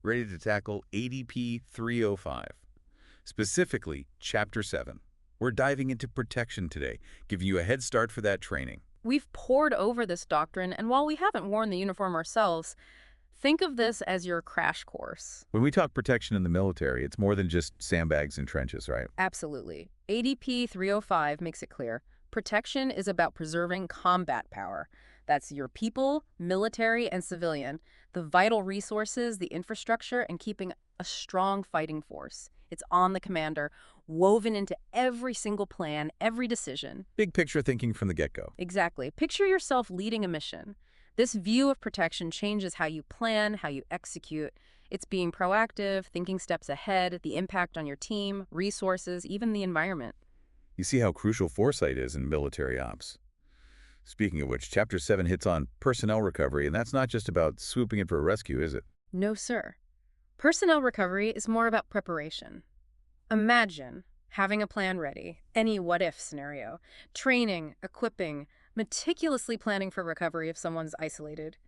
ready to tackle ADP 305, specifically Chapter 7. We're diving into protection today, giving you a head start for that training. We've pored over this doctrine, and while we haven't worn the uniform ourselves, think of this as your crash course. When we talk protection in the military, it's more than just sandbags and trenches, right? Absolutely. ADP 305 makes it clear. Protection is about preserving combat power. That's your people, military, and civilian, the vital resources, the infrastructure, and keeping a strong fighting force. It's on the commander, woven into every single plan, every decision. Big picture thinking from the get-go. Exactly. Picture yourself leading a mission. This view of protection changes how you plan, how you execute. It's being proactive, thinking steps ahead, the impact on your team, resources, even the environment. You see how crucial foresight is in military ops. Speaking of which, Chapter 7 hits on personnel recovery, and that's not just about swooping in for a rescue, is it? No, sir. Personnel recovery is more about preparation. Imagine having a plan ready, any what-if scenario, training, equipping, meticulously planning for recovery if someone's isolated,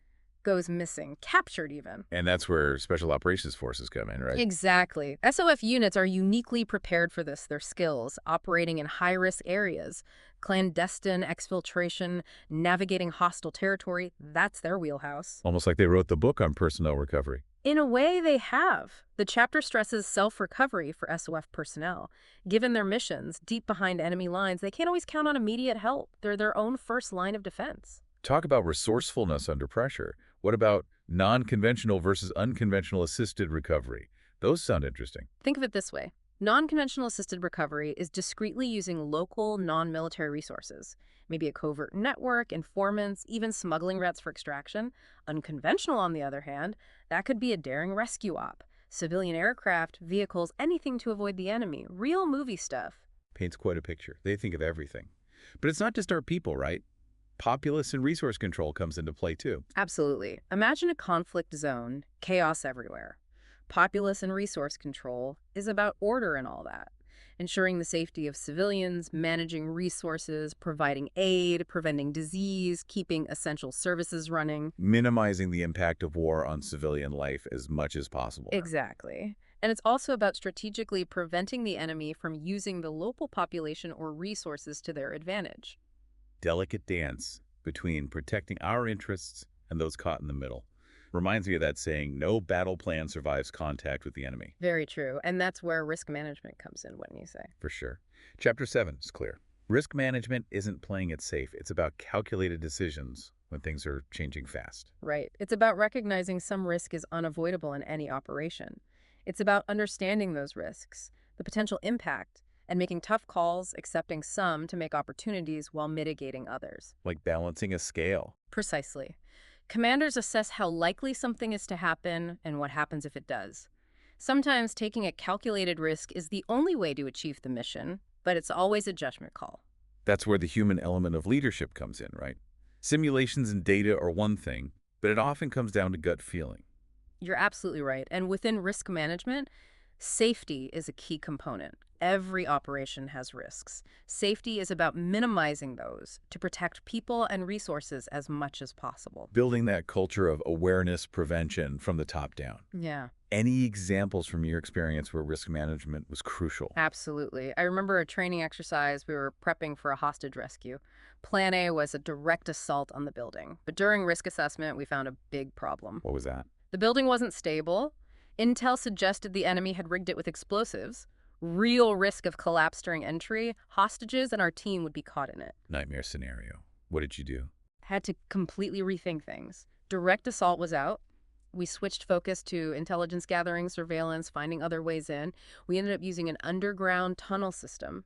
goes missing, captured even. And that's where Special Operations Forces come in, right? Exactly. SOF units are uniquely prepared for this. Their skills, operating in high-risk areas, clandestine exfiltration, navigating hostile territory, that's their wheelhouse. Almost like they wrote the book on personnel recovery. In a way, they have. The chapter stresses self-recovery for SOF personnel. Given their missions, deep behind enemy lines, they can't always count on immediate help. They're their own first line of defense. Talk about resourcefulness under pressure. What about non-conventional versus unconventional assisted recovery? Those sound interesting. Think of it this way. Non-conventional assisted recovery is discreetly using local, non-military resources, maybe a covert network, informants, even smuggling routes for extraction. Unconventional, on the other hand, that could be a daring rescue op, civilian aircraft, vehicles, anything to avoid the enemy, real movie stuff. Paints quite a picture. They think of everything. But it's not just our people, right? Populace and resource control comes into play too. Absolutely. Imagine a conflict zone, chaos everywhere. Populace and resource control is about order and all that. Ensuring the safety of civilians, managing resources, providing aid, preventing disease, keeping essential services running. Minimizing the impact of war on civilian life as much as possible. Exactly. And it's also about strategically preventing the enemy from using the local population or resources to their advantage. Delicate dance between protecting our interests and those caught in the middle. Reminds me of that saying, no battle plan survives contact with the enemy. Very true. And that's where risk management comes in, wouldn't you say? For sure. Chapter 7 is clear. Risk management isn't playing it safe. It's about calculated decisions when things are changing fast. Right. It's about recognizing some risk is unavoidable in any operation. It's about understanding those risks, the potential impact, and making tough calls, accepting some to make opportunities while mitigating others. Like balancing a scale. Precisely. Commanders assess how likely something is to happen and what happens if it does. Sometimes taking a calculated risk is the only way to achieve the mission, but it's always a judgment call. That's where the human element of leadership comes in, right? Simulations and data are one thing, but it often comes down to gut feeling. You're absolutely right. And within risk management, safety is a key component. Every operation has risks. Safety is about minimizing those to protect people and resources as much as possible. Building that culture of awareness prevention from the top down. Yeah, Any examples from your experience where risk management was crucial? absolutely. I remember a training exercise. We were prepping for a hostage rescue. Plan A was a direct assault on the building. But during risk assessment, we found a big problem. What was that? The building wasn't stable. Intel suggested the enemy had rigged it with explosives. Real risk of collapse during entry. Hostages and our team would be caught in it. Nightmare scenario. What did you do? Had to completely rethink things. Direct assault was out. We switched focus to intelligence gathering, surveillance, finding other ways in. We ended up using an underground tunnel system.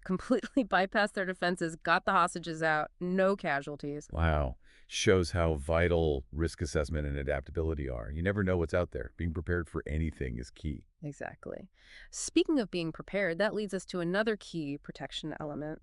Completely bypassed their defenses, got the hostages out, no casualties. Wow. Shows how vital risk assessment and adaptability are. You never know what's out there. Being prepared for anything is key. Exactly. Speaking of being prepared, that leads us to another key protection element,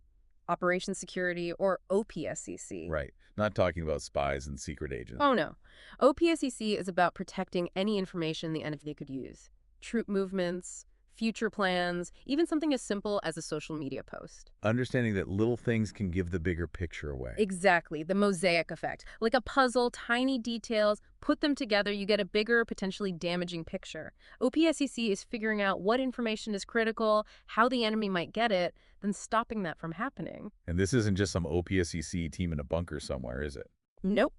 Operation Security, or OPSEC. Right. Not talking about spies and secret agents. Oh, no. OPSEC is about protecting any information the enemy could use. Troop movements, future plans, even something as simple as a social media post. Understanding that little things can give the bigger picture away. Exactly, the mosaic effect. Like a puzzle, tiny details, put them together, you get a bigger, potentially damaging picture. OPSEC is figuring out what information is critical, how the enemy might get it, then stopping that from happening. And this isn't just some OPSEC team in a bunker somewhere, is it? Nope.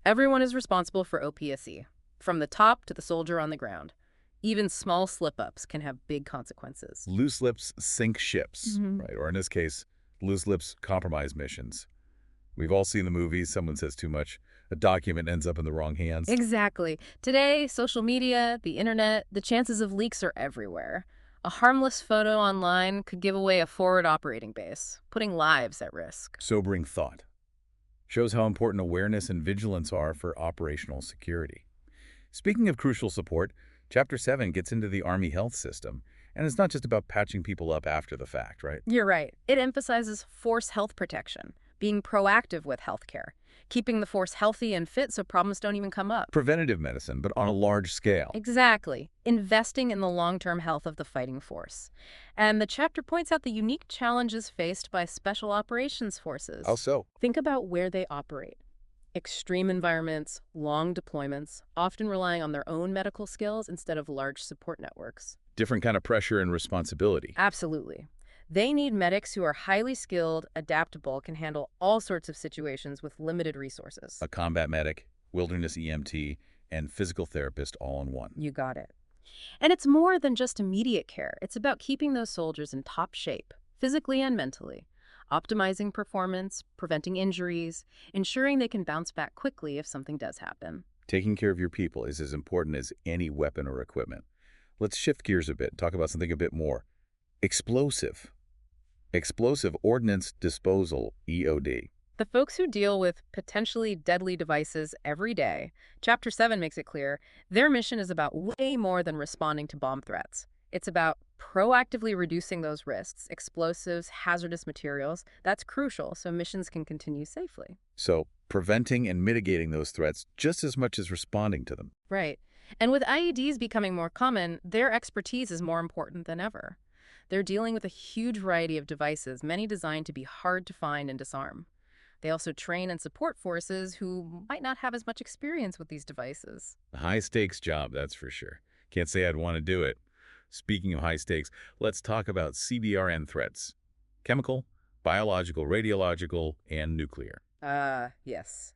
Everyone is responsible for OPSE, from the top to the soldier on the ground. Even small slip-ups can have big consequences. Loose lips sink ships, Mhm. right? Or in this case, loose lips compromise missions. We've all seen the movies. Someone says too much. A document ends up in the wrong hands. Exactly. Today, social media, the internet, the chances of leaks are everywhere. A harmless photo online could give away a forward operating base, putting lives at risk. Sobering thought. Shows how important awareness and vigilance are for operational security. Speaking of crucial support, Chapter 7 gets into the Army health system, and it's not just about patching people up after the fact, right? You're right. It emphasizes force health protection, being proactive with healthcare, keeping the force healthy and fit so problems don't even come up. Preventative medicine, but on a large scale. Exactly. Investing in the long-term health of the fighting force. And the chapter points out the unique challenges faced by special operations forces. How so? Think about where they operate. Extreme environments, long deployments, often relying on their own medical skills instead of large support networks. Different kind of pressure and responsibility. Absolutely. They need medics who are highly skilled, adaptable, can handle all sorts of situations with limited resources. A combat medic, wilderness EMT, and physical therapist all in one. You got it. And it's more than just immediate care. It's about keeping those soldiers in top shape, physically and mentally, optimizing performance, preventing injuries, ensuring they can bounce back quickly if something does happen. Taking care of your people is as important as any weapon or equipment. Let's shift gears a bit, talk about something a bit more. Explosive. Explosive Ordnance Disposal, EOD. The folks who deal with potentially deadly devices every day, Chapter 7 makes it clear, their mission is about way more than responding to bomb threats. It's about proactively reducing those risks, explosives, hazardous materials. That's crucial so missions can continue safely. So, preventing and mitigating those threats just as much as responding to them. Right. And with IEDs becoming more common, their expertise is more important than ever. They're dealing with a huge variety of devices, many designed to be hard to find and disarm. They also train and support forces who might not have as much experience with these devices. A high-stakes job, that's for sure. Can't say I'd want to do it. Speaking of high stakes, let's talk about CBRN threats. Chemical, biological, radiological, and nuclear. Yes.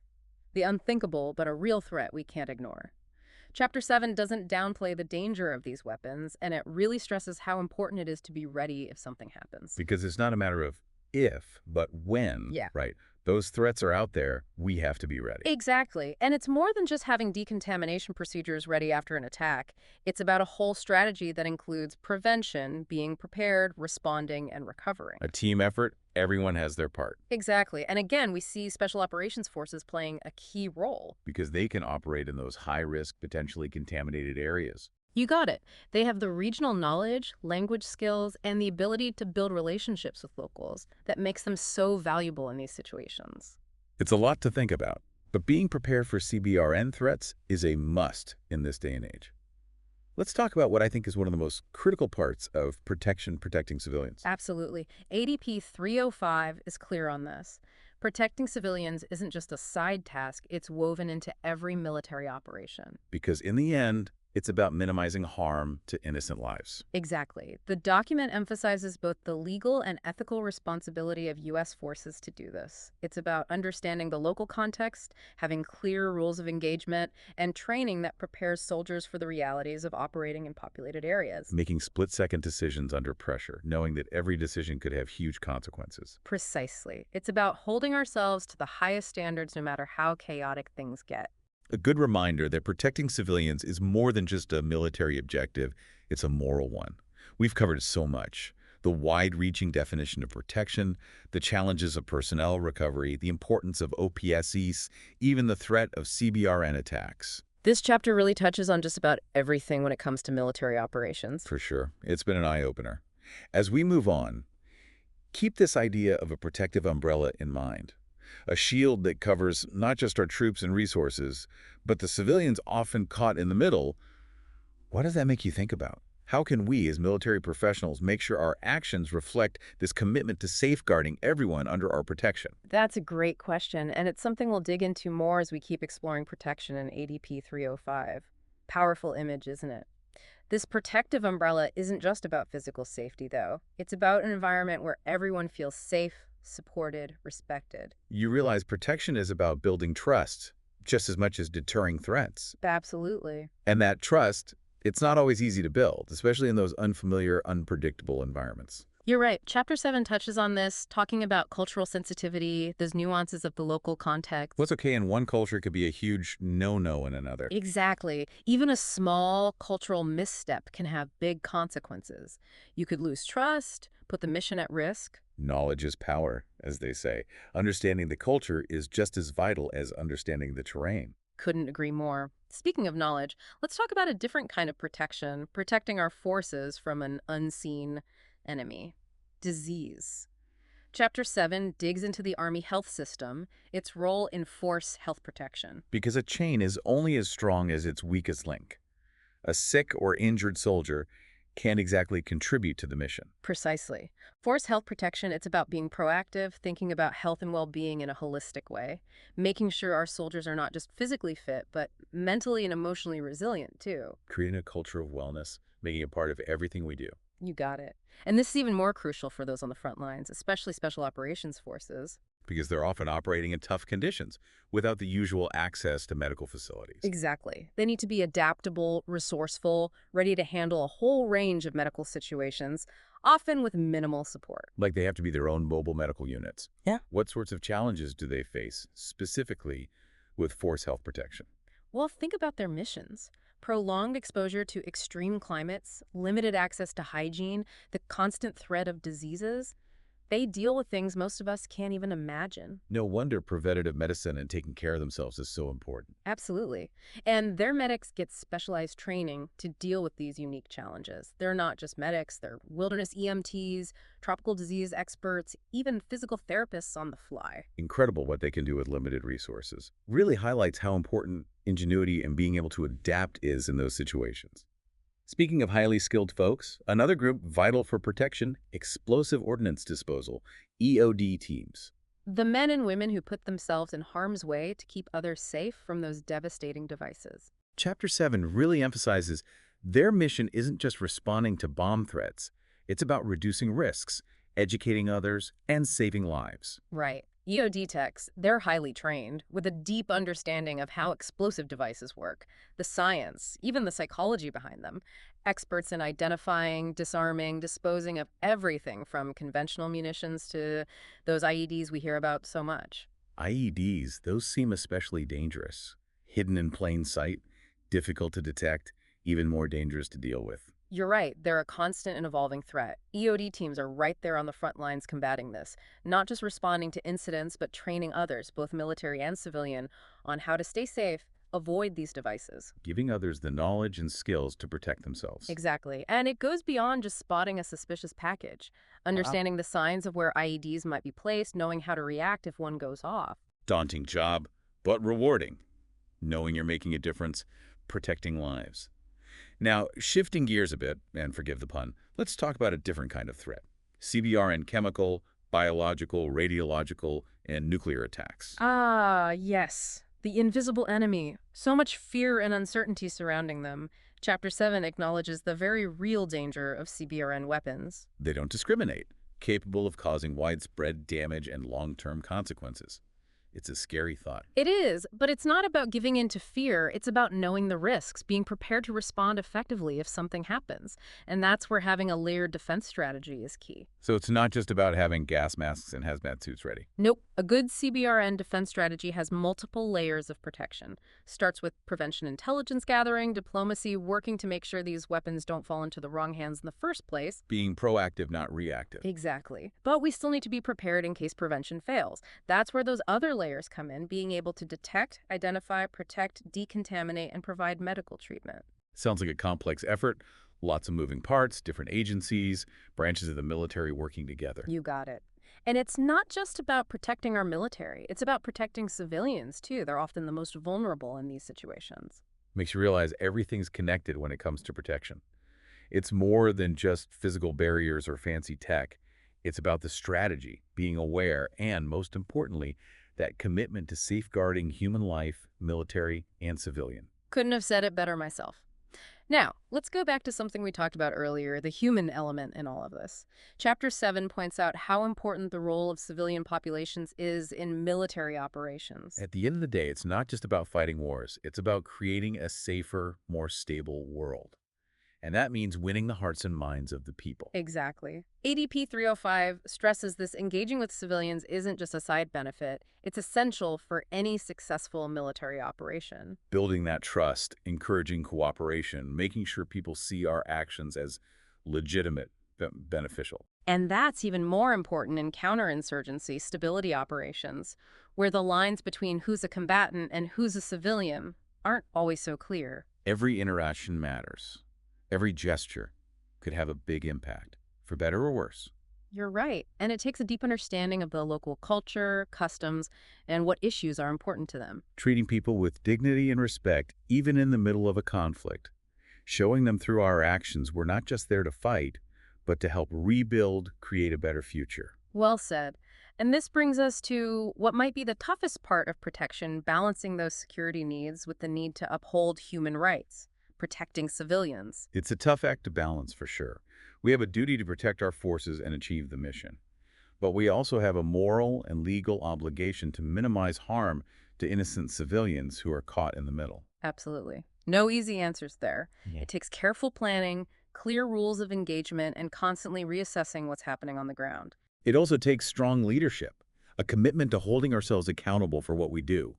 The unthinkable, but a real threat we can't ignore. Chapter 7 doesn't downplay the danger of these weapons, and it really stresses how important it is to be ready if something happens. Because it's not a matter of if, but when, Yeah. right? Those threats are out there. We have to be ready. Exactly. And it's more than just having decontamination procedures ready after an attack. It's about a whole strategy that includes prevention, being prepared, responding, and recovering. A team effort, everyone has their part. Exactly. And again, we see Special Operations Forces playing a key role. Because they can operate in those high-risk, potentially contaminated areas. You got it. They have the regional knowledge, language skills, and the ability to build relationships with locals that makes them so valuable in these situations. It's a lot to think about, but being prepared for CBRN threats is a must in this day and age. Let's talk about what I think is one of the most critical parts of protecting civilians. Absolutely. ADP 305 is clear on this. Protecting civilians isn't just a side task, it's woven into every military operation. Because in the end, it's about minimizing harm to innocent lives. Exactly. The document emphasizes both the legal and ethical responsibility of U.S. forces to do this. It's about understanding the local context, having clear rules of engagement, and training that prepares soldiers for the realities of operating in populated areas. Making split-second decisions under pressure, knowing that every decision could have huge consequences. Precisely. It's about holding ourselves to the highest standards no matter how chaotic things get. A good reminder that protecting civilians is more than just a military objective, it's a moral one. We've covered so much. The wide-reaching definition of protection, the challenges of personnel recovery, the importance of OPSEs, even the threat of CBRN attacks. This chapter really touches on just about everything when it comes to military operations. For sure. It's been an eye-opener. As we move on, keep this idea of a protective umbrella in mind. A shield that covers not just our troops and resources, but the civilians often caught in the middle. What does that make you think about? How can we, as military professionals, make sure our actions reflect this commitment to safeguarding everyone under our protection? That's a great question, and it's something we'll dig into more as we keep exploring protection in ADP 305. Powerful image, isn't it? This protective umbrella isn't just about physical safety, though. It's about an environment where everyone feels safe, supported, respected. You realize protection is about building trust just as much as deterring threats. Absolutely. And that trust, it's not always easy to build, especially in those unfamiliar, unpredictable environments. You're right. Chapter 7 touches on this, talking about cultural sensitivity, those nuances of the local context. What's okay in one culture could be a huge no-no in another. Exactly. Even a small cultural misstep can have big consequences. You could lose trust, put the mission at risk. Knowledge is power, as they say. Understanding the culture is just as vital as understanding the terrain. Couldn't agree more. Speaking of knowledge, let's talk about a different kind of protection, protecting our forces from an unseen enemy: disease. Chapter 7 digs into the Army health system, its role in force health protection. Because a chain is only as strong as its weakest link. A sick or injured soldier can't exactly contribute to the mission. Precisely. Force health protection, it's about being proactive, thinking about health and well-being in a holistic way, making sure our soldiers are not just physically fit, but mentally and emotionally resilient, too. Creating a culture of wellness, making it part of everything we do. You got it. And this is even more crucial for those on the front lines, especially special operations forces. Because they're often operating in tough conditions without the usual access to medical facilities. Exactly. They need to be adaptable, resourceful, ready to handle a whole range of medical situations, often with minimal support. Like they have to be their own mobile medical units. Yeah. What sorts of challenges do they face, specifically with force health protection? Well, think about their missions. Prolonged exposure to extreme climates, limited access to hygiene, the constant threat of diseases. They deal with things most of us can't even imagine. No wonder preventative medicine and taking care of themselves is so important. Absolutely. And their medics get specialized training to deal with these unique challenges. They're not just medics, they're wilderness EMTs, tropical disease experts, even physical therapists on the fly. Incredible what they can do with limited resources. Really highlights how important ingenuity and being able to adapt is in those situations. Speaking of highly skilled folks, another group vital for protection, explosive ordnance disposal, EOD teams. The men and women who put themselves in harm's way to keep others safe from those devastating devices. Chapter 7 really emphasizes their mission isn't just responding to bomb threats. It's about reducing risks, educating others, and saving lives. Right. EOD techs, they're highly trained, with a deep understanding of how explosive devices work, the science, even the psychology behind them. Experts in identifying, disarming, disposing of everything from conventional munitions to those IEDs we hear about so much. IEDs, those seem especially dangerous. Hidden in plain sight, difficult to detect, even more dangerous to deal with. You're right, they're a constant and evolving threat. EOD teams are right there on the front lines combating this, not just responding to incidents, but training others, both military and civilian, on how to stay safe, avoid these devices. Giving others the knowledge and skills to protect themselves. Exactly. And it goes beyond just spotting a suspicious package. Understanding the signs of where IEDs might be placed, knowing how to react if one goes off. Daunting job, but rewarding. Knowing you're making a difference, protecting lives. Now, shifting gears a bit, and forgive the pun, let's talk about a different kind of threat. CBRN chemical, biological, radiological, and nuclear attacks. Ah, yes. The invisible enemy. So much fear and uncertainty surrounding them. Chapter 7 acknowledges the very real danger of CBRN weapons. They don't discriminate, capable of causing widespread damage and long-term consequences. It's a scary thought. It is, but it's not about giving in to fear. It's about knowing the risks, being prepared to respond effectively if something happens. And that's where having a layered defense strategy is key. So it's not just about having gas masks and hazmat suits ready. Nope. A good CBRN defense strategy has multiple layers of protection. Starts with prevention intelligence gathering, diplomacy, working to make sure these weapons don't fall into the wrong hands in the first place. Being proactive, not reactive. Exactly. But we still need to be prepared in case prevention fails. That's where those other layers come in, being able to detect, identify, protect, decontaminate, and provide medical treatment. Sounds like a complex effort. Lots of moving parts, different agencies, branches of the military working together. You got it. And it's not just about protecting our military. It's about protecting civilians, too. They're often the most vulnerable in these situations. Makes you realize everything's connected when it comes to protection. It's more than just physical barriers or fancy tech. It's about the strategy, being aware, and most importantly, that commitment to safeguarding human life, military and civilian. Couldn't have said it better myself. Now, let's go back to something we talked about earlier, the human element in all of this. Chapter 7 points out how important the role of civilian populations is in military operations. At the end of the day, it's not just about fighting wars. It's about creating a safer, more stable world. And that means winning the hearts and minds of the people. Exactly. ADP 305 stresses this engaging with civilians isn't just a side benefit, it's essential for any successful military operation. Building that trust, encouraging cooperation, making sure people see our actions as legitimate, beneficial. And that's even more important in counterinsurgency stability operations, where the lines between who's a combatant and who's a civilian aren't always so clear. Every interaction matters. Every gesture could have a big impact, for better or worse. You're right. And it takes a deep understanding of the local culture, customs, and what issues are important to them. Treating people with dignity and respect, even in the middle of a conflict. Showing them through our actions we're not just there to fight, but to help rebuild, create a better future. Well said. And this brings us to what might be the toughest part of protection, balancing those security needs with the need to uphold human rights, protecting civilians. It's a tough act to balance, for sure. We have a duty to protect our forces and achieve the mission. But we also have a moral and legal obligation to minimize harm to innocent civilians who are caught in the middle. Absolutely. No easy answers there. Yeah. It takes careful planning, clear rules of engagement, and constantly reassessing what's happening on the ground. It also takes strong leadership, a commitment to holding ourselves accountable for what we do.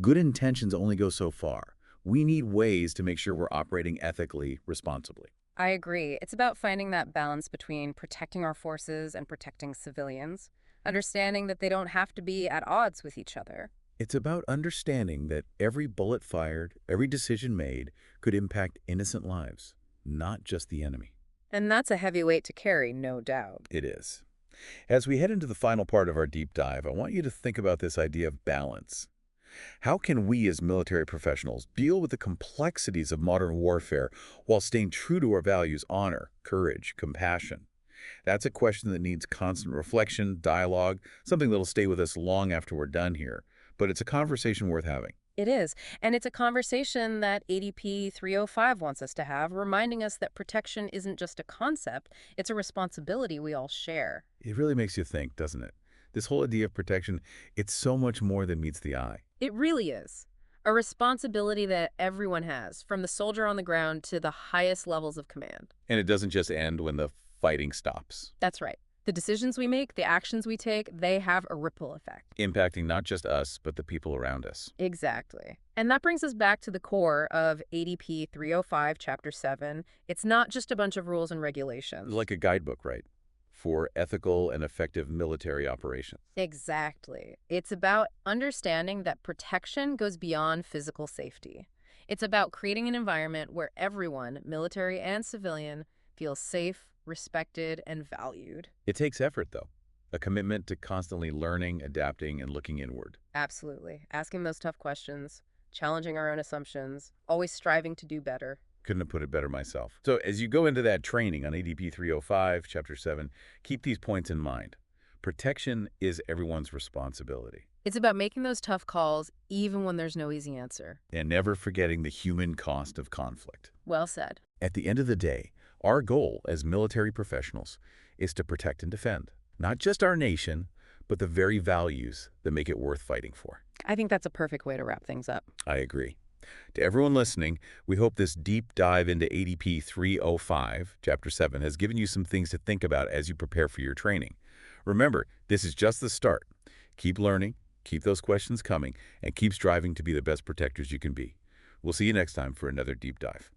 Good intentions only go so far. We need ways to make sure we're operating ethically, responsibly. I agree. It's about finding that balance between protecting our forces and protecting civilians, understanding that they don't have to be at odds with each other. It's about understanding that every bullet fired, every decision made could impact innocent lives, not just the enemy. And that's a heavy weight to carry, no doubt. It is. As we head into the final part of our deep dive, I want you to think about this idea of balance. How can we as military professionals deal with the complexities of modern warfare while staying true to our values: honor, courage, compassion? That's a question that needs constant reflection, dialogue, something that'll stay with us long after we're done here. But it's a conversation worth having. It is. And it's a conversation that ADP 305 wants us to have, reminding us that protection isn't just a concept, it's a responsibility we all share. It really makes you think, doesn't it? This whole idea of protection, it's so much more than meets the eye. It really is. A responsibility that everyone has, from the soldier on the ground to the highest levels of command. And it doesn't just end when the fighting stops. That's right. The decisions we make, the actions we take, they have a ripple effect. Impacting not just us, but the people around us. Exactly. And that brings us back to the core of ADP 305, Chapter 7. It's not just a bunch of rules and regulations. Like a guidebook, right? For ethical and effective military operations. Exactly. It's about understanding that protection goes beyond physical safety. It's about creating an environment where everyone, military and civilian, feels safe, respected, and valued. It takes effort, though. A commitment to constantly learning, adapting, and looking inward. Absolutely. Asking those tough questions, challenging our own assumptions, always striving to do better. Couldn't have put it better myself. So as you go into that training on ADP 305, Chapter 7, keep these points in mind. Protection is everyone's responsibility. It's about making those tough calls even when there's no easy answer. And never forgetting the human cost of conflict. Well said. At the end of the day, our goal as military professionals is to protect and defend, not just our nation, but the very values that make it worth fighting for. I think that's a perfect way to wrap things up. I agree. To everyone listening, we hope this deep dive into ADP 305, Chapter 7, has given you some things to think about as you prepare for your training. Remember, this is just the start. Keep learning, keep those questions coming, and keep striving to be the best protectors you can be. We'll see you next time for another deep dive.